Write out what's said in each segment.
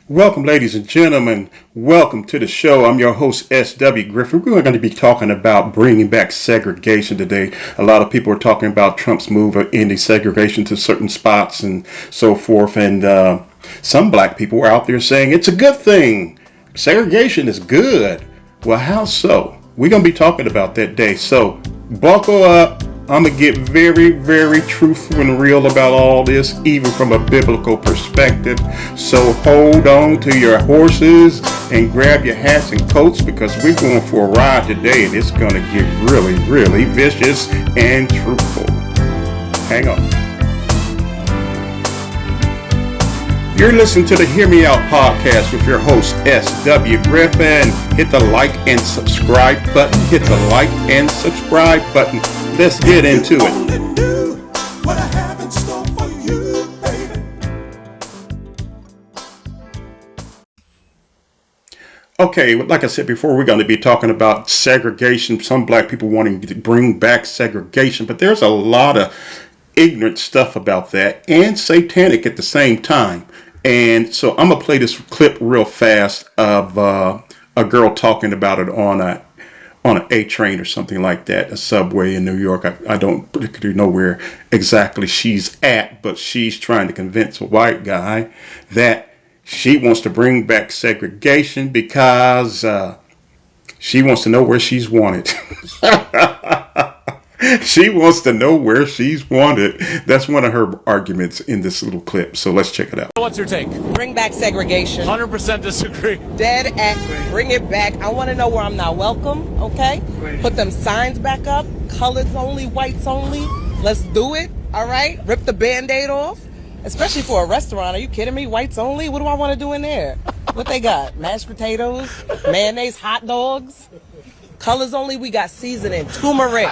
Welcome, ladies and gentlemen. Welcome to the show. I'm your host, S.W. Griffin. We're going to be talking about bringing back segregation today. A lot of people are talking about Trump's move of ending segregation to certain spots and so forth. And some black people are out there saying it's a good thing. Segregation is good. Well, how so? We're going to be talking about that day. So buckle up. I'm going to get very, very truthful and real about all this, even from a biblical perspective. So hold on to your horses and grab your hats and coats because we're going for a ride today and it's going to get really, really vicious and truthful. Hang on. You're listening to the Hear Me Out podcast with your host, S.W. Griffin. Hit the like and subscribe button. Hit the like and subscribe button. Let's get into it. Okay, like I said before, we're going to be talking about segregation. Some black people wanting to bring back segregation, but there's a lot of ignorant stuff about that and satanic at the same time. And so I'm going to play this clip real fast of a girl talking about it on an A train or something like that, a subway in New York. I don't particularly know where exactly she's at, but she's trying to convince a white guy that she wants to bring back segregation because she wants to know where she's wanted. She wants to know where she's wanted. That's one of her arguments in this little clip. So let's check it out. What's your take? Bring back segregation. 100% disagree. Dead ass. Bring it back. I want to know where I'm not welcome, okay? Put them signs back up. Colors only, whites only. Let's do it, all right? Rip the Band-Aid off. Especially for a restaurant. Are you kidding me? Whites only? What do I want to do in there? What they got? Mashed potatoes? Mayonnaise? Hot dogs? Colors only? We got seasoning. Turmeric.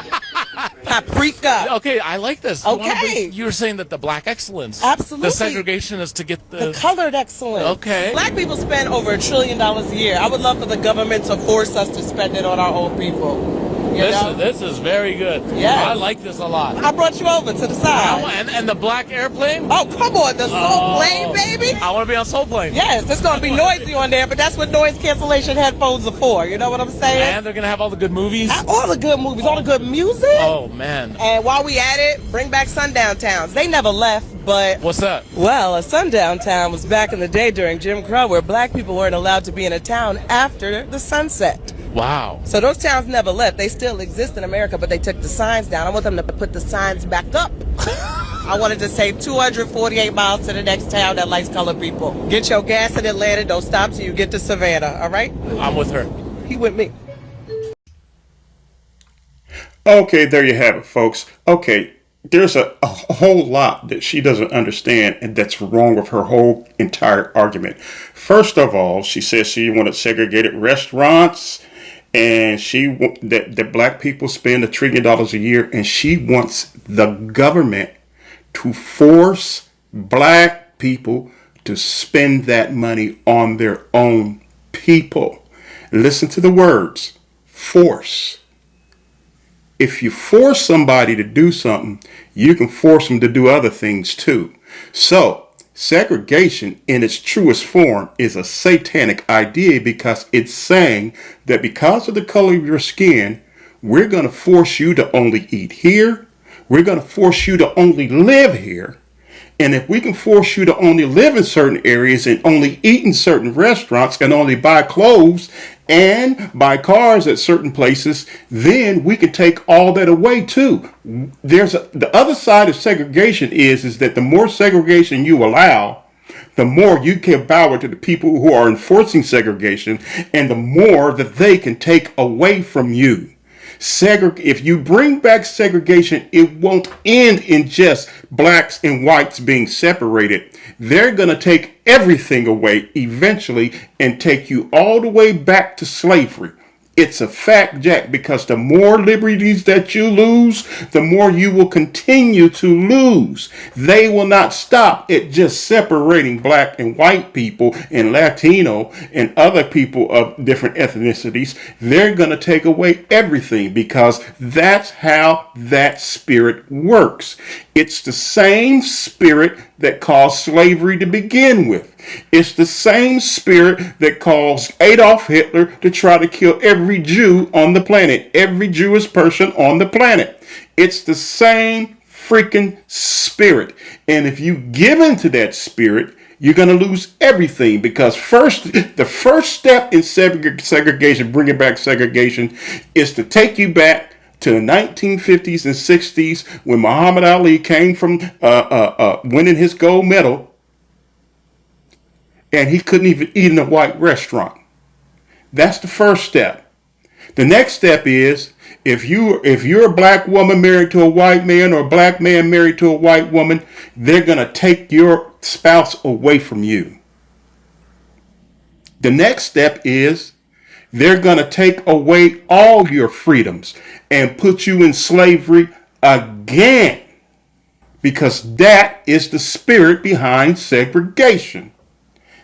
Paprika. Okay, I like this. Okay. You were saying that the black excellence. Absolutely. The segregation is to get the colored excellence. Okay. Black people spend over $1 trillion a year. I would love for the government to force us to spend it on our own people. This is very good. Yes. I like this a lot. I brought you over to the side. And the black airplane? Oh, come on. The Soul Plane, baby. I want to be on Soul Plane. Yes, it's going to be noisy on there, but that's what noise cancellation headphones are for. You know what I'm saying? And they're going to have all the good movies? All the good movies, all the good music. Oh, man. And while we at it, bring back sundown towns. They never left, but... What's that? Well, a sundown town was back in the day during Jim Crow where black people weren't allowed to be in a town after the sunset. Wow. So those towns never left. They still exist in America, but they took the signs down. I want them to put the signs back up. I wanted to say 248 miles to the next town that likes colored people. Get your gas in Atlanta. Don't stop till you get to Savannah, all right? I'm with her. He with me. Okay, there you have it, folks. Okay, there's a whole lot that she doesn't understand and that's wrong with her whole entire argument. First of all, she says she wanted segregated restaurants and that black people spend $1 trillion a year, and she wants the government to force black people to spend that money on their own people. Listen to the words, force. If you force somebody to do something, you can force them to do other things too. So, segregation in its truest form is a satanic idea because it's saying that because of the color of your skin, we're going to force you to only eat here. We're going to force you to only live here. And if we can force you to only live in certain areas and only eat in certain restaurants and only buy clothes and buy cars at certain places, then we can take all that away too. The other side of segregation is that the more segregation you allow, the more you can bow to the people who are enforcing segregation and the more that they can take away from you. If you bring back segregation, it won't end in just blacks and whites being separated. They're going to take everything away eventually and take you all the way back to slavery. It's a fact, Jack, because the more liberties that you lose, the more you will continue to lose. They will not stop at just separating black and white people and Latino and other people of different ethnicities. They're going to take away everything because that's how that spirit works. It's the same spirit that caused slavery to begin with. It's the same spirit that caused Adolf Hitler to try to kill every Jew on the planet, every Jewish person on the planet. It's the same freaking spirit. And if you give into that spirit, you're going to lose everything, because the first step in segregation, bringing back segregation, is to take you back to the 1950s and 60s when Muhammad Ali came from winning his gold medal, and he couldn't even eat in a white restaurant. That's the first step. The next step is, if you're a black woman married to a white man, or a black man married to a white woman, they're going to take your spouse away from you. The next step is, they're going to take away all your freedoms and put you in slavery again, because that is the spirit behind segregation.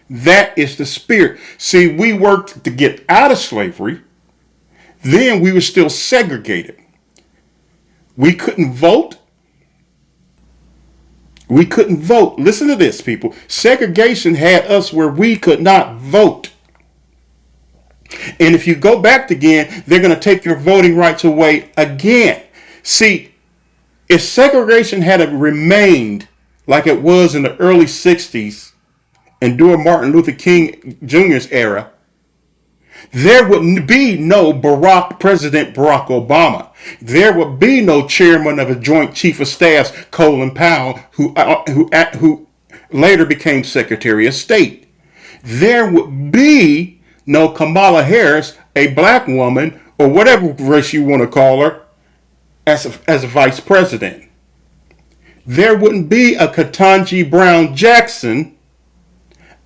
That is the spirit. See, we worked to get out of slavery. Then we were still segregated. We couldn't vote. We couldn't vote. Listen to this, people. Segregation had us where we could not vote. And if you go back again, they're going to take your voting rights away again. See, if segregation had remained like it was in the early 60s and during Martin Luther King Jr.'s era, there would be no President Barack Obama. There would be no chairman of a Joint Chief of Staffs, Colin Powell, who later became Secretary of State. There would be no Kamala Harris, a black woman, or whatever race you want to call her, as a vice president. There wouldn't be a Ketanji Brown Jackson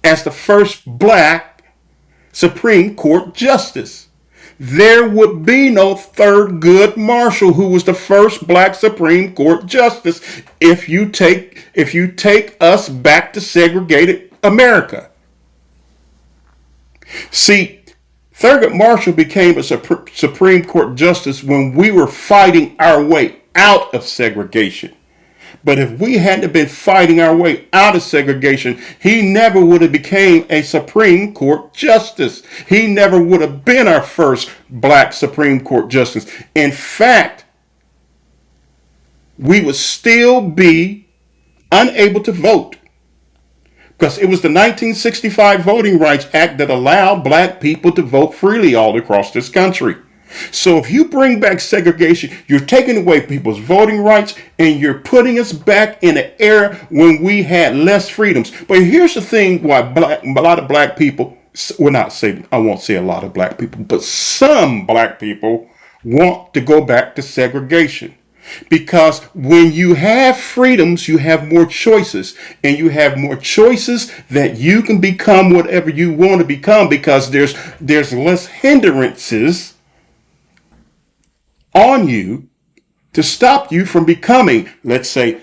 as the first black Supreme Court Justice. There would be no Thurgood Marshall, who was the first black Supreme Court Justice, if you take us back to segregated America. See, Thurgood Marshall became a Supreme Court Justice when we were fighting our way out of segregation. But if we hadn't been fighting our way out of segregation, he never would have became a Supreme Court Justice. He never would have been our first black Supreme Court Justice. In fact, we would still be unable to vote, because it was the 1965 Voting Rights Act that allowed black people to vote freely all across this country. So if you bring back segregation, you're taking away people's voting rights, and you're putting us back in an era when we had less freedoms. But here's the thing why a lot of black people, I won't say a lot of black people, but some black people want to go back to segregation. Because when you have freedoms, you have more choices, and you have more choices that you can become whatever you want to become, because there's less hindrances on you to stop you from becoming, let's say,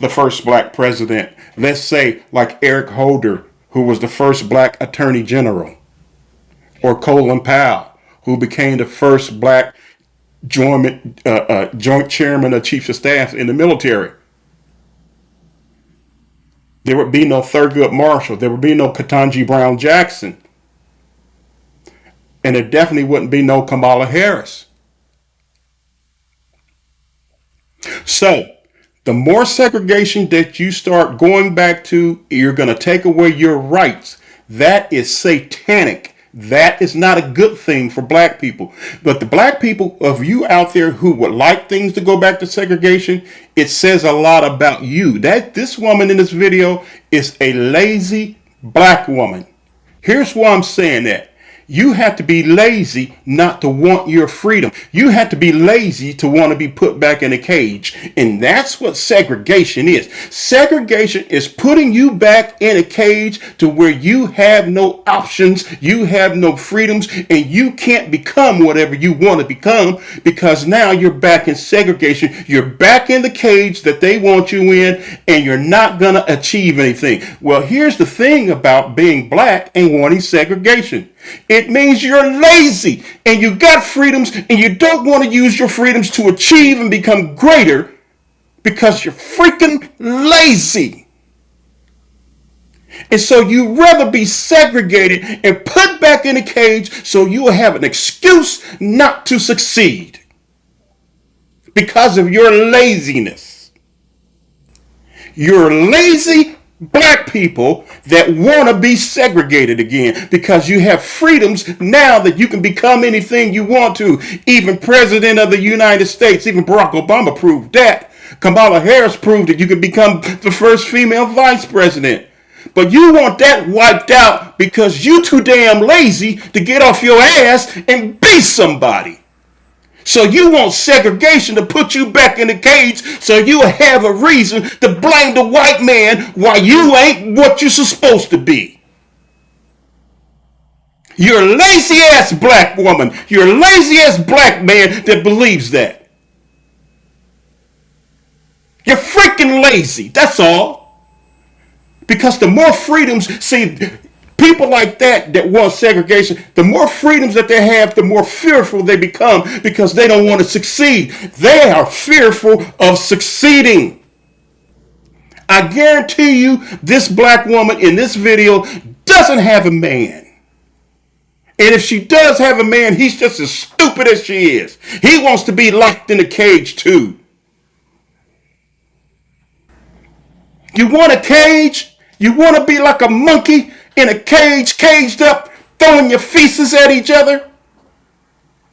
the first black president. Let's say like Eric Holder, who was the first black attorney general, or Colin Powell, who became the first black joint chairman of chiefs of staff in the military. There would be no Thurgood Marshall. There would be no Ketanji Brown Jackson. And there definitely wouldn't be no Kamala Harris. So, the more segregation that you start going back to, you're going to take away your rights. That is satanic. That is not a good thing for black people. But the black people of you out there who would like things to go back to segregation, it says a lot about you. That this woman in this video is a lazy black woman. Here's why I'm saying that. You have to be lazy not to want your freedom. You have to be lazy to want to be put back in a cage. And that's what segregation is. Segregation is putting you back in a cage to where you have no options, you have no freedoms, and you can't become whatever you want to become, because now you're back in segregation. You're back in the cage that they want you in, and you're not going to achieve anything. Well, here's the thing about being black and wanting segregation. It means you're lazy and you got freedoms, and you don't want to use your freedoms to achieve and become greater, because you're freaking lazy. And so you rather be segregated and put back in a cage so you will have an excuse not to succeed because of your laziness. You're lazy black people that want to be segregated again because you have freedoms now that you can become anything you want to. Even President of the United States, even Barack Obama proved that. Kamala Harris proved that you can become the first female vice president. But you want that wiped out because you too damn lazy to get off your ass and be somebody. So you want segregation to put you back in the cage so you have a reason to blame the white man why you ain't what you're supposed to be. You're a lazy ass black woman. You're a lazy ass black man that believes that. You're freaking lazy. That's all. Because the more freedoms, see, people like that want segregation, the more freedoms that they have, the more fearful they become because they don't want to succeed. They are fearful of succeeding. I guarantee you this black woman in this video doesn't have a man. And if she does have a man, he's just as stupid as she is. He wants to be locked in a cage too. You want a cage? You want to be like a monkey in a cage, caged up, throwing your feces at each other?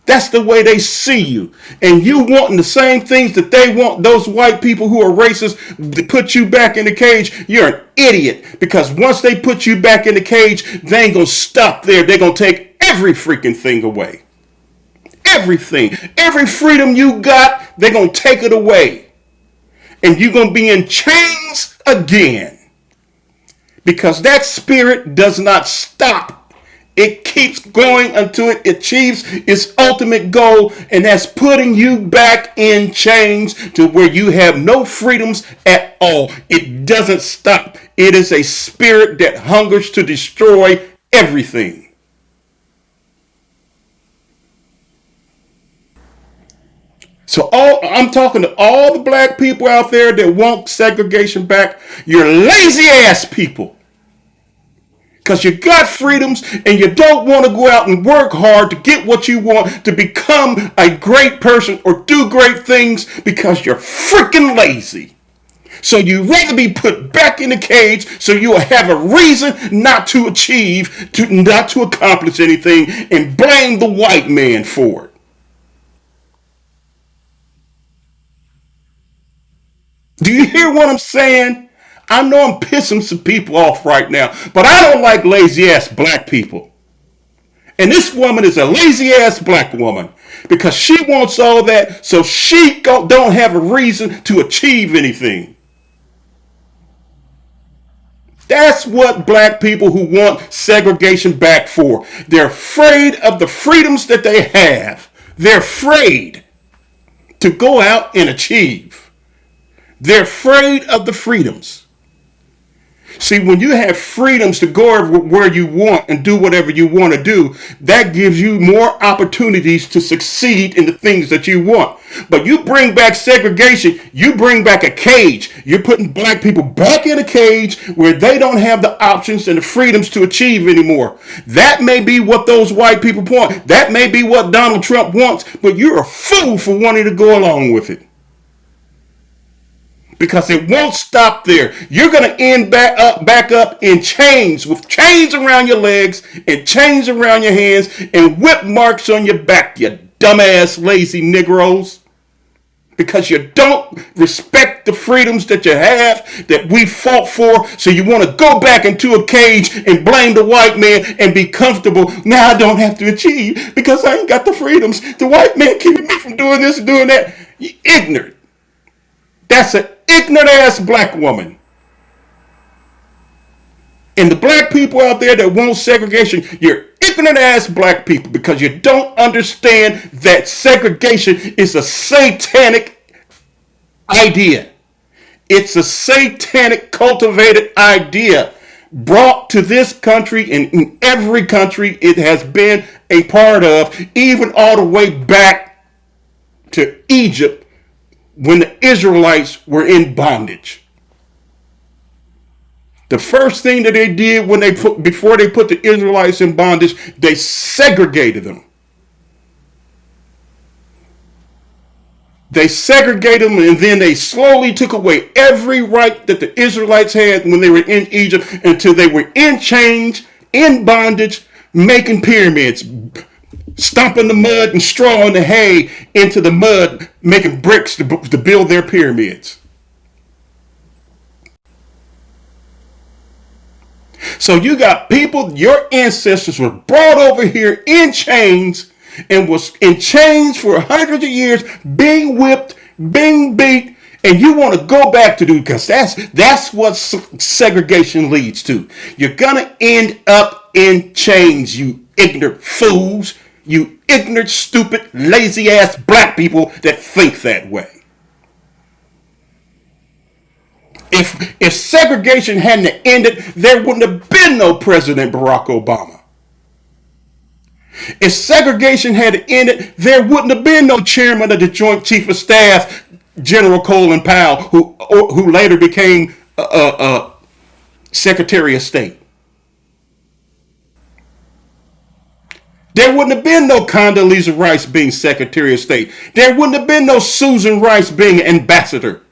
That's the way they see you. And you wanting the same things that they want, those white people who are racist, to put you back in the cage. You're an idiot. Because once they put you back in the cage, they ain't going to stop there. They're going to take every freaking thing away. Everything. Every freedom you got, they're going to take it away. And you're going to be in chains again. Because that spirit does not stop. It keeps going until it achieves its ultimate goal, and that's putting you back in chains to where you have no freedoms at all. It doesn't stop. It is a spirit that hungers to destroy everything. So I'm talking to all the black people out there that want segregation back. You're lazy ass people. Because you got freedoms and you don't want to go out and work hard to get what you want, to become a great person or do great things because you're freaking lazy. So you rather be put back in the cage so you'll have a reason not to achieve, not to accomplish anything, and blame the white man for it. Do you hear what I'm saying? I know I'm pissing some people off right now, but I don't like lazy ass black people. And this woman is a lazy ass black woman because she wants all that so she don't have a reason to achieve anything. That's what black people who want segregation back for. They're afraid of the freedoms that they have. They're afraid to go out and achieve. They're afraid of the freedoms. See, when you have freedoms to go where you want and do whatever you want to do, that gives you more opportunities to succeed in the things that you want. But you bring back segregation, you bring back a cage. You're putting black people back in a cage where they don't have the options and the freedoms to achieve anymore. That may be what those white people want. That may be what Donald Trump wants, but you're a fool for wanting to go along with it. Because it won't stop there. You're going to end back up in chains, with chains around your legs and chains around your hands and whip marks on your back, you dumbass lazy Negroes. Because you don't respect the freedoms that you have, that we fought for, so you want to go back into a cage and blame the white man and be comfortable. Now I don't have to achieve because I ain't got the freedoms. The white man keeping me from doing this and doing that. You ignorant. That's an ignorant ass black woman. And the black people out there that want segregation, you're ignorant ass black people because you don't understand that segregation is a satanic idea. It's a satanic cultivated idea brought to this country and in every country it has been a part of, even all the way back to Egypt, when the Israelites were in bondage. The first thing that they did before they put the Israelites in bondage, they segregated them. They segregated them, and then they slowly took away every right that the Israelites had when they were in Egypt until they were in chains, in bondage, making pyramids, stomping the mud and straw and the hay into the mud, making bricks to build their pyramids. So you got people, your ancestors were brought over here in chains and was in chains for hundreds of years, being whipped, being beat, and you want to go back to do, because that's what segregation leads to. You're gonna end up in chains, you ignorant fools, you ignorant, stupid, lazy ass black people that think that way. If segregation hadn't ended, there wouldn't have been no President Barack Obama. If segregation had ended, there wouldn't have been no chairman of the Joint Chief of Staff, General Colin Powell, who later became Secretary of State. There wouldn't have been no Condoleezza Rice being Secretary of State. There wouldn't have been no Susan Rice being ambassador.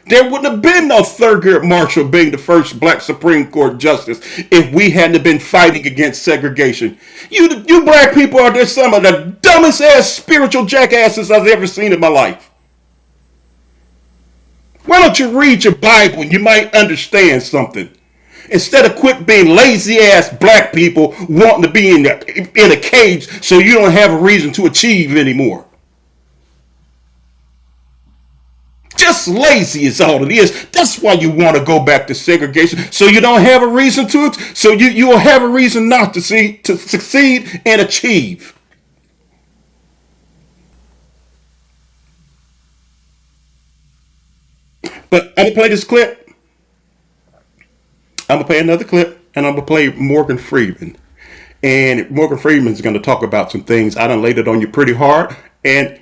There wouldn't have been no Thurgood Marshall being the first black Supreme Court justice if we hadn't been fighting against segregation. You black people are just some of the dumbest ass spiritual jackasses I've ever seen in my life. Why don't you read your Bible and you might understand something? Instead of quit being lazy ass black people wanting to be in a cage so you don't have a reason to achieve anymore. Just lazy is all it is. That's why you want to go back to segregation, so you don't have a reason to it. So you will have a reason not to succeed and achieve. But I'm gonna play this clip. I'm gonna play another clip, and I'm gonna play Morgan Freeman. And Morgan Freeman's gonna talk about some things. I done laid it on you pretty hard, and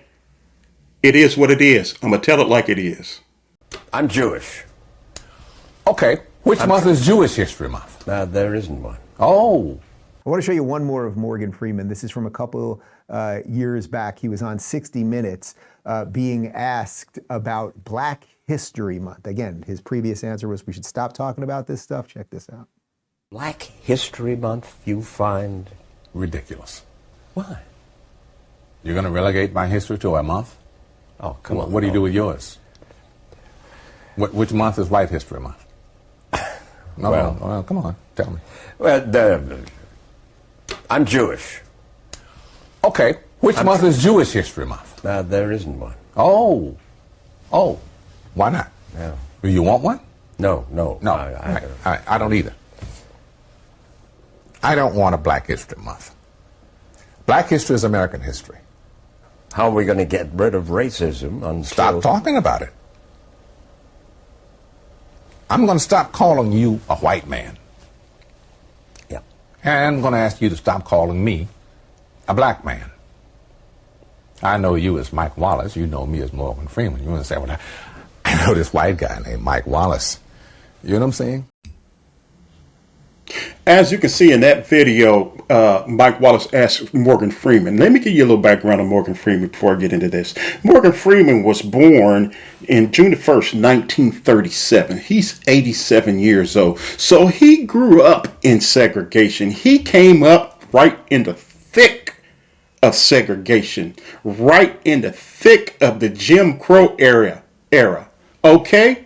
it is what it is. I'm going to tell it like it is. I'm Jewish. Okay. Which month is Jewish History Month? There isn't one. Oh. I want to show you one more of Morgan Freeman. This is from a couple years back. He was on 60 Minutes being asked about Black History Month. Again, his previous answer was we should stop talking about this stuff. Check this out. Black History Month you find Ridiculous. Why? You're going to relegate my history to a month? Oh, come on. What do you do with yours? Which month is White History Month? No, well, come on, tell me. Well, I'm Jewish. Okay. Which month is Jewish History Month? There isn't one. Oh. Why not? Yeah. Do you want one? No. I don't either. I don't want a Black History Month. Black history is American history. How are we going to get rid of racism until... Stop talking about it. I'm going to stop calling you a white man. Yeah. And I'm going to ask you to stop calling me a black man. I know you as Mike Wallace. You know me as Morgan Freeman. You want to say, well, I know this white guy named Mike Wallace. You know what I'm saying? As you can see in that video, Mike Wallace asked Morgan Freeman. Let me give you a little background on Morgan Freeman before I get into this. Morgan Freeman was born in June the 1st, 1937. He's 87 years old. So he grew up in segregation. He came up right in the thick of segregation, right in the thick of the Jim Crow era. Okay?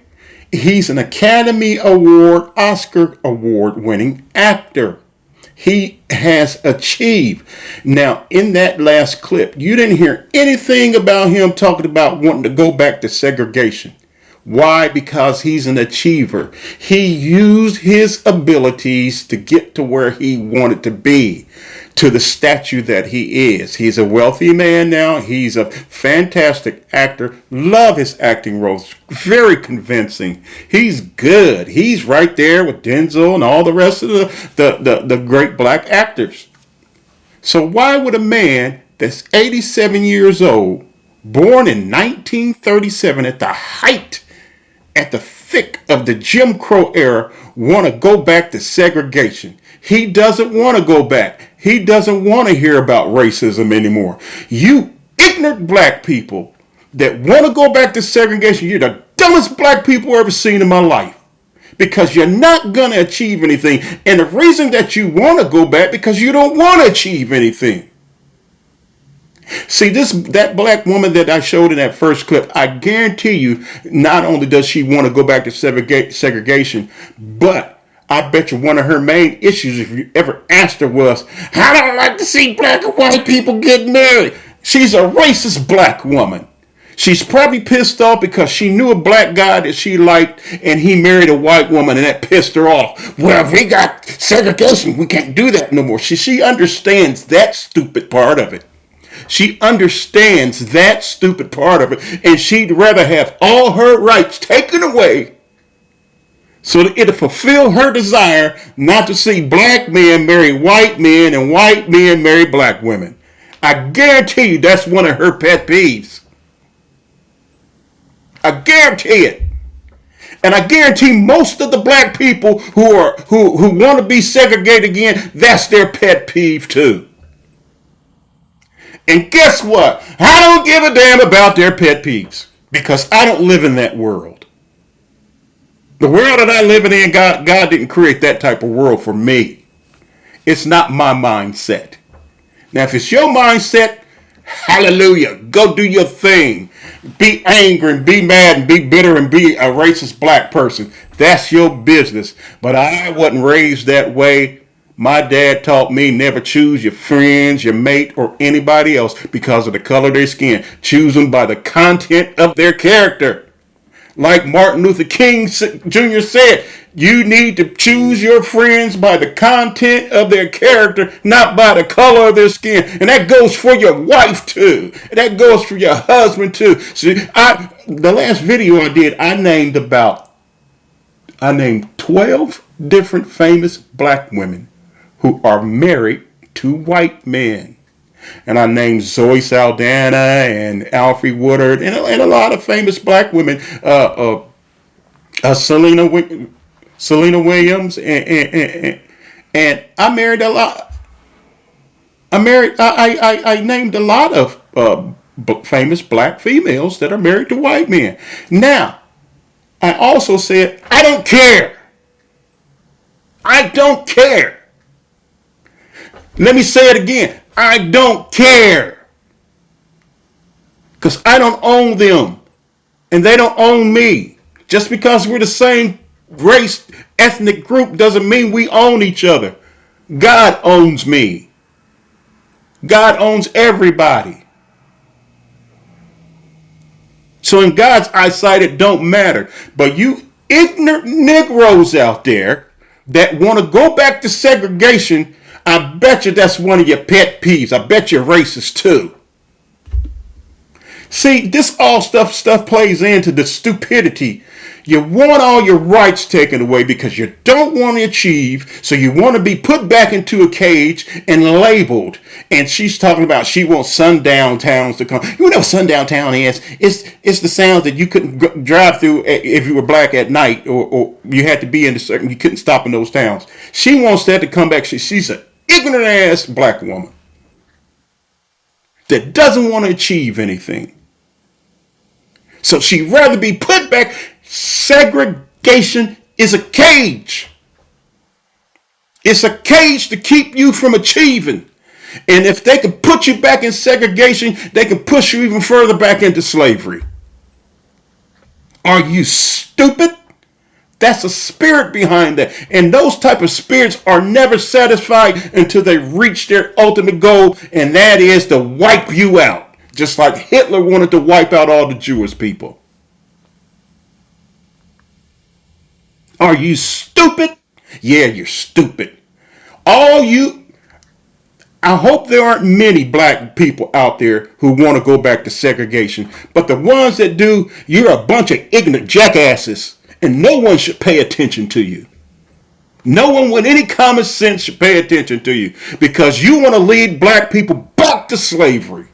He's an Academy Award, Oscar Award winning actor. He has achieved. Now, in that last clip, you didn't hear anything about him talking about wanting to go back to segregation. Why? Because he's an achiever. He used his abilities to get to where he wanted to be, to the stature that he is. He's a wealthy man now. He's a fantastic actor. Love his acting roles. Very convincing. He's good. He's right there with Denzel and all the rest of the great black actors. So why would a man that's 87 years old born in 1937 at the height, at the thick of the Jim Crow era, want to go back to segregation. He doesn't want to go back. He doesn't want to hear about racism anymore. You ignorant black people that want to go back to segregation, you're the dumbest black people I've ever seen in my life. Because you're not going to achieve anything. And the reason that you want to go back, because you don't want to achieve anything. See, that black woman that I showed in that first clip, I guarantee you, not only does she want to go back to segregation, but I bet you one of her main issues, if you ever asked her, was, I don't like to see black and white people get married. She's a racist black woman. She's probably pissed off because she knew a black guy that she liked and he married a white woman and that pissed her off. Well, if we got segregation, we can't do that no more. She understands that stupid part of it. She understands that stupid part of it, and she'd rather have all her rights taken away so that it'll fulfill her desire not to see black men marry white men and white men marry black women. I guarantee you that's one of her pet peeves. I guarantee it. And I guarantee most of the black people who want to be segregated again, that's their pet peeve too. And guess what? I don't give a damn about their pet peeves because I don't live in that world. The world that I live in, God didn't create that type of world for me. It's not my mindset. Now, if it's your mindset, hallelujah, go do your thing. Be angry and be mad and be bitter and be a racist black person. That's your business. But I wasn't raised that way. My dad taught me never choose your friends, your mate, or anybody else because of the color of their skin. Choose them by the content of their character. Like Martin Luther King Jr. said, you need to choose your friends by the content of their character, not by the color of their skin. And that goes for your wife too. And that goes for your husband too. See, the last video I did, I named 12 different famous black women who are married to white men. And I named Zoe Saldana and Alfre Woodard and a lot of famous black women. Selena Williams and I married a lot. I named a lot of famous black females that are married to white men. Now, I also said I don't care. I don't care. Let me say it again. I don't care. Because I don't own them. And they don't own me. Just because we're the same race, ethnic group doesn't mean we own each other. God owns me. God owns everybody. So in God's eyesight, it don't matter. But you ignorant Negroes out there that want to go back to segregation, I bet you that's one of your pet peeves. I bet you're racist too. See, this all stuff plays into the stupidity. You want all your rights taken away because you don't want to achieve, so you want to be put back into a cage and labeled. And she's talking about she wants sundown towns to come. You know what sundown town is? It's the sounds that you couldn't drive through if you were black at night, or you had to be in a certain, you couldn't stop in those towns. She wants that to come back. She's an ignorant ass black woman that doesn't want to achieve anything. So she'd rather be put back. Segregation is a cage. It's a cage to keep you from achieving. And if they can put you back in segregation, they can push you even further back into slavery. Are you stupid? That's a spirit behind that. And those type of spirits are never satisfied until they reach their ultimate goal, and that is to wipe you out. Just like Hitler wanted to wipe out all the Jewish people. Are you stupid? Yeah, you're stupid. I hope there aren't many black people out there who want to go back to segregation. But the ones that do, you're a bunch of ignorant jackasses. And no one should pay attention to you. No one with any common sense should pay attention to you. Because you want to lead black people back to slavery.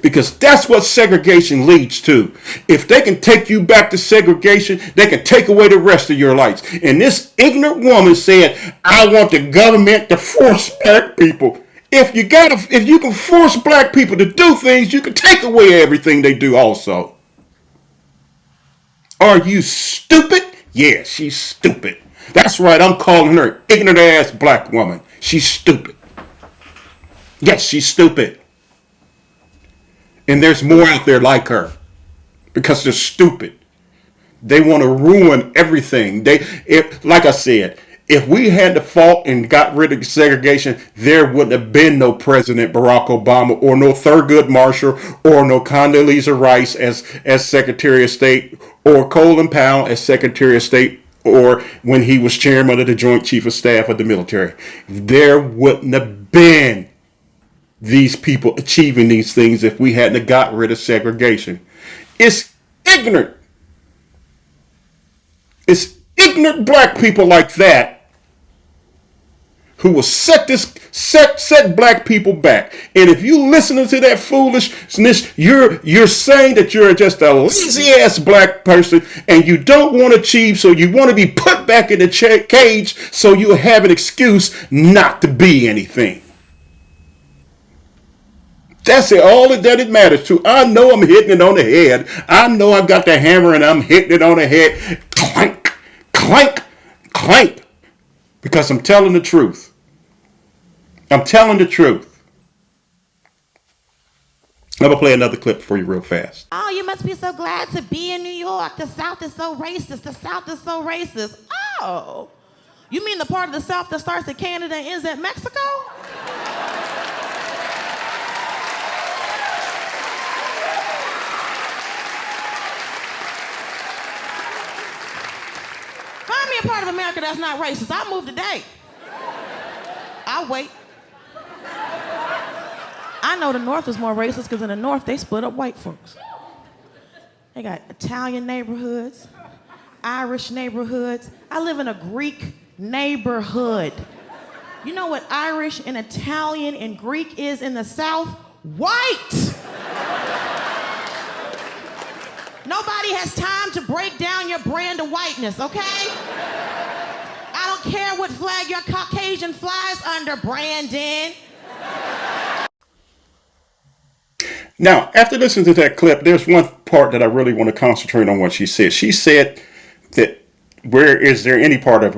Because that's what segregation leads to. If they can take you back to segregation, they can take away the rest of your rights. And this ignorant woman said, I want the government to force black people. If you can force black people to do things, you can take away everything they do also. Are you stupid? Yeah, she's stupid. That's right, I'm calling her ignorant ass black woman. She's stupid. Yes, she's stupid. And there's more out there like her because they're stupid. They want to ruin everything. Like I said, if we had the fault and got rid of segregation, there wouldn't have been no President Barack Obama or no Thurgood Marshall or no Condoleezza Rice as Secretary of State or Colin Powell as Secretary of State or when he was chairman of the Joint Chief of Staff of the military. There wouldn't have been these people achieving these things if we hadn't got rid of segregation. It's ignorant. It's ignorant black people like that who will set black people back. And if you listen to that foolishness, you're saying that you're just a lazy ass black person and you don't want to achieve, so you want to be put back in the cage so you have an excuse not to be anything. That's all that it matters to. I know I'm hitting it on the head. I know I've got the hammer and I'm hitting it on the head. Clank, clank, clank. Because I'm telling the truth. I'm telling the truth. I'm going to play another clip for you real fast. Oh, you must be so glad to be in New York. The South is so racist. The South is so racist. Oh, you mean the part of the South that starts at Canada and ends at Mexico? Find me a part of America that's not racist. I'll move today. I'll wait. I know the North is more racist because in the North they split up white folks. They got Italian neighborhoods, Irish neighborhoods. I live in a Greek neighborhood. You know what Irish and Italian and Greek is in the South? White! Nobody has time to break down your brand of whiteness, okay? I don't care what flag your Caucasian flies under, Brandon. Now, after listening to that clip, there's one part that I really want to concentrate on what she said. She said that where is there any part of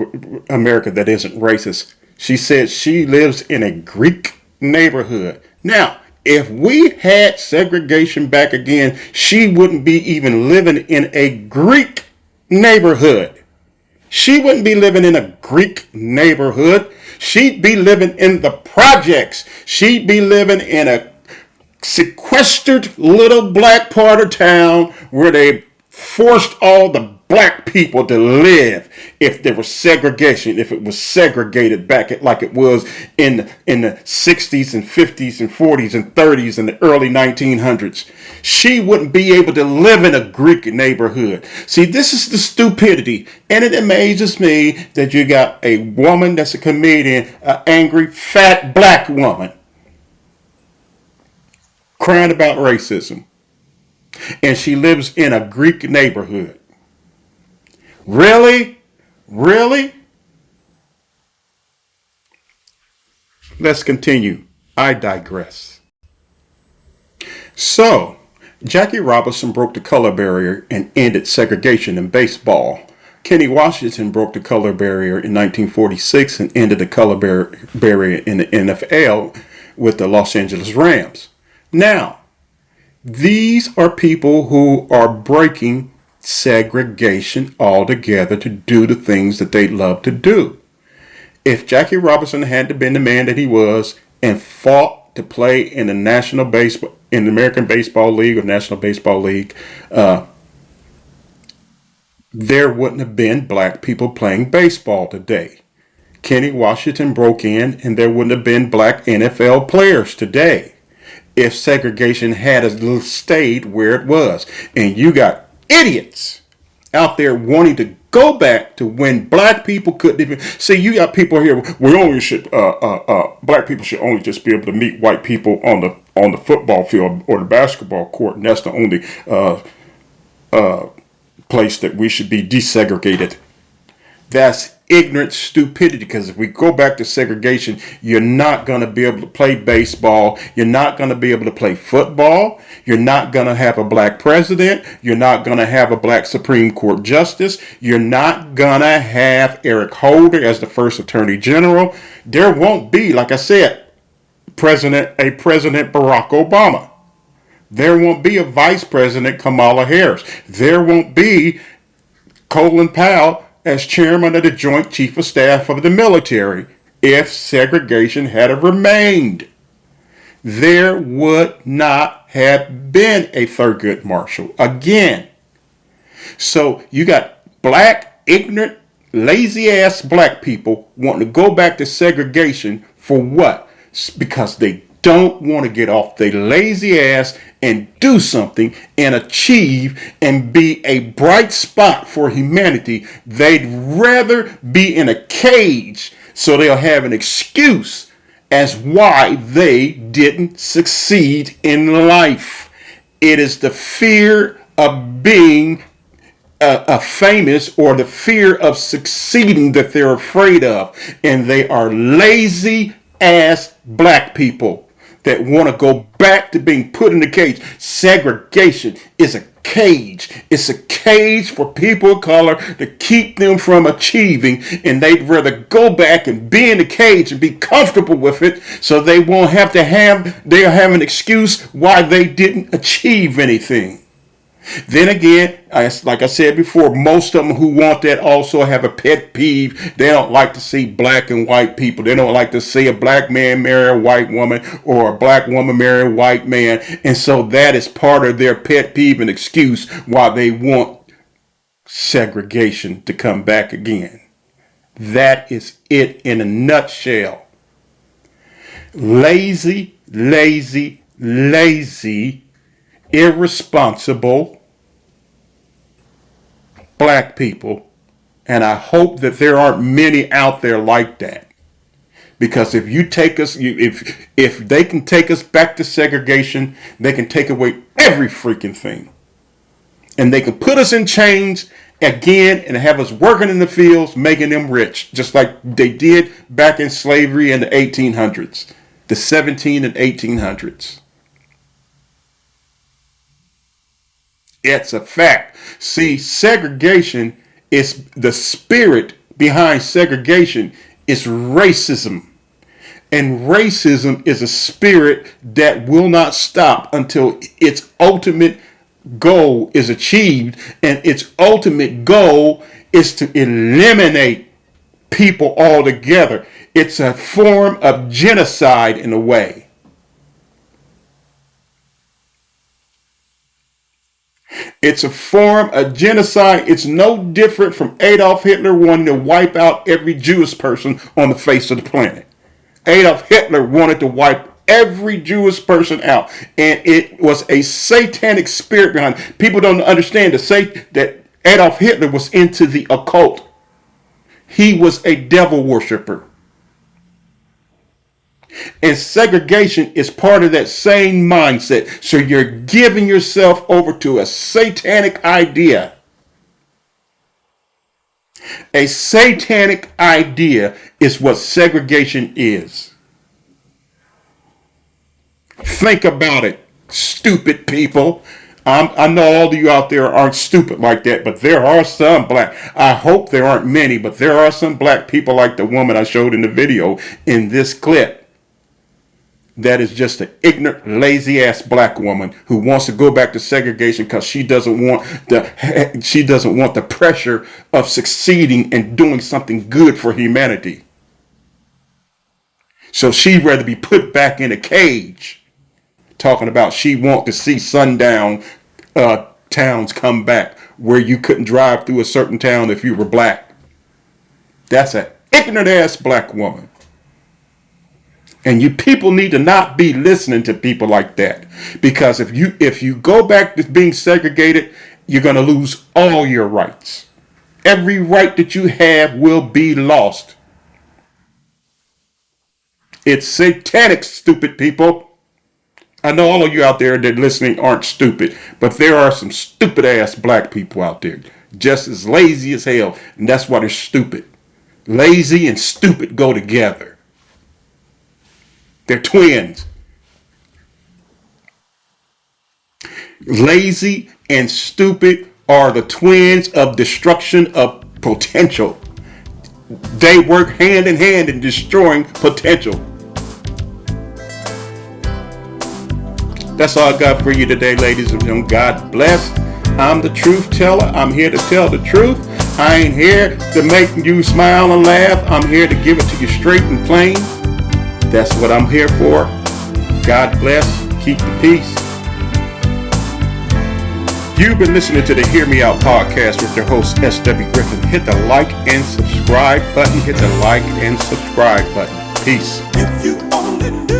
America that isn't racist? She said she lives in a Greek neighborhood. Now, if we had segregation back again, she wouldn't be even living in a Greek neighborhood. She wouldn't be living in a Greek neighborhood. She'd be living in the projects. She'd be living in a sequestered little black part of town where they forced all the black people to live. If there was segregation, if it was segregated back like it was in the 60s and 50s and 40s and 30s and the early 1900s, she wouldn't be able to live in a Greek neighborhood. See, this is the stupidity, and it amazes me that you got a woman that's a comedian, an angry fat black woman crying about racism, and she lives in a Greek neighborhood. Really? Really? Let's continue. I digress. So, Jackie Robinson broke the color barrier and ended segregation in baseball. Kenny Washington broke the color barrier in 1946 and ended the color barrier in the NFL with the Los Angeles Rams. Now, these are people who are breaking segregation altogether to do the things that they love to do. If Jackie Robinson had been the man that he was and fought to play in the American Baseball League or National Baseball League, there wouldn't have been black people playing baseball today. Kenny Washington broke in and there wouldn't have been black NFL players today if segregation had stayed where it was. And you got idiots out there wanting to go back to when black people couldn't even see. You got people here. We only should black people should only just be able to meet white people on on the football field or the basketball court, and that's the only place that we should be desegregated. That's ignorant stupidity, because if we go back to segregation, you're not going to be able to play baseball. You're not going to be able to play football. You're not going to have a black president. You're not going to have a black Supreme Court justice. You're not going to have Eric Holder as the first attorney general. There won't be, like I said, President Barack Obama. There won't be a Vice President Kamala Harris. There won't be Colin Powell as chairman of the Joint Chief of Staff of the military. If segregation had remained, there would not have been a Thurgood Marshall again. So you got black, ignorant, lazy ass black people wanting to go back to segregation for what? Because they don't want to get off their lazy ass and do something and achieve and be a bright spot for humanity. They'd rather be in a cage so they'll have an excuse as why they didn't succeed in life. It is the fear of being a famous, or the fear of succeeding, that they're afraid of. And they are lazy ass black people that want to go back to being put in the cage. Segregation is a cage. It's a cage for people of color to keep them from achieving, and they'd rather go back and be in the cage and be comfortable with it so they won't have to they'll have an excuse why they didn't achieve anything. Then again, like I said before, most of them who want that also have a pet peeve. They don't like to see black and white people. They don't like to see a black man marry a white woman, or a black woman marry a white man. And so that is part of their pet peeve and excuse why they want segregation to come back again. That is it in a nutshell. Lazy, lazy, lazy, irresponsible black people, and I hope that there aren't many out there like that. Because if you take us, if they can take us back to segregation, they can take away every freaking thing, and they can put us in chains again and have us working in the fields, making them rich, just like they did back in slavery in the 1800s, the 17 and 1800s. It's a fact. See, segregation is the spirit behind segregation is racism. And racism is a spirit that will not stop until its ultimate goal is achieved. And its ultimate goal is to eliminate people altogether. It's a form of genocide in a way. It's a form of genocide. It's no different from Adolf Hitler wanting to wipe out every Jewish person on the face of the planet. Adolf Hitler wanted to wipe every Jewish person out. And it was a satanic spirit behind it. People don't understand that Adolf Hitler was into the occult. He was a devil worshiper. And segregation is part of that same mindset. So you're giving yourself over to a satanic idea. A satanic idea is what segregation is. Think about it, stupid people. I know all of you out there aren't stupid like that, but there are some black. I hope there aren't many, but there are some black people like the woman I showed in the video in this clip. That is just an ignorant, lazy ass black woman who wants to go back to segregation because she doesn't want the pressure of succeeding and doing something good for humanity. So she'd rather be put back in a cage. Talking about she want to see sundown towns come back where you couldn't drive through a certain town if you were black. That's an ignorant ass black woman. And you people need to not be listening to people like that. Because if you go back to being segregated, you're going to lose all your rights. Every right that you have will be lost. It's satanic, stupid people. I know all of you out there that listening aren't stupid, but there are some stupid ass black people out there, just as lazy as hell, and that's why they're stupid. Lazy and stupid go together. They're twins. Lazy and stupid are the twins of destruction of potential. They work hand in hand in destroying potential. That's all I got for you today, ladies and gentlemen. God bless. I'm the truth teller. I'm here to tell the truth. I ain't here to make you smile and laugh. I'm here to give it to you straight and plain. That's what I'm here for. God bless. Keep the peace. You've been listening to the Hear Me Out podcast with your host, S.W. Griffin. Hit the like and subscribe button. Hit the like and subscribe button. Peace. If you only knew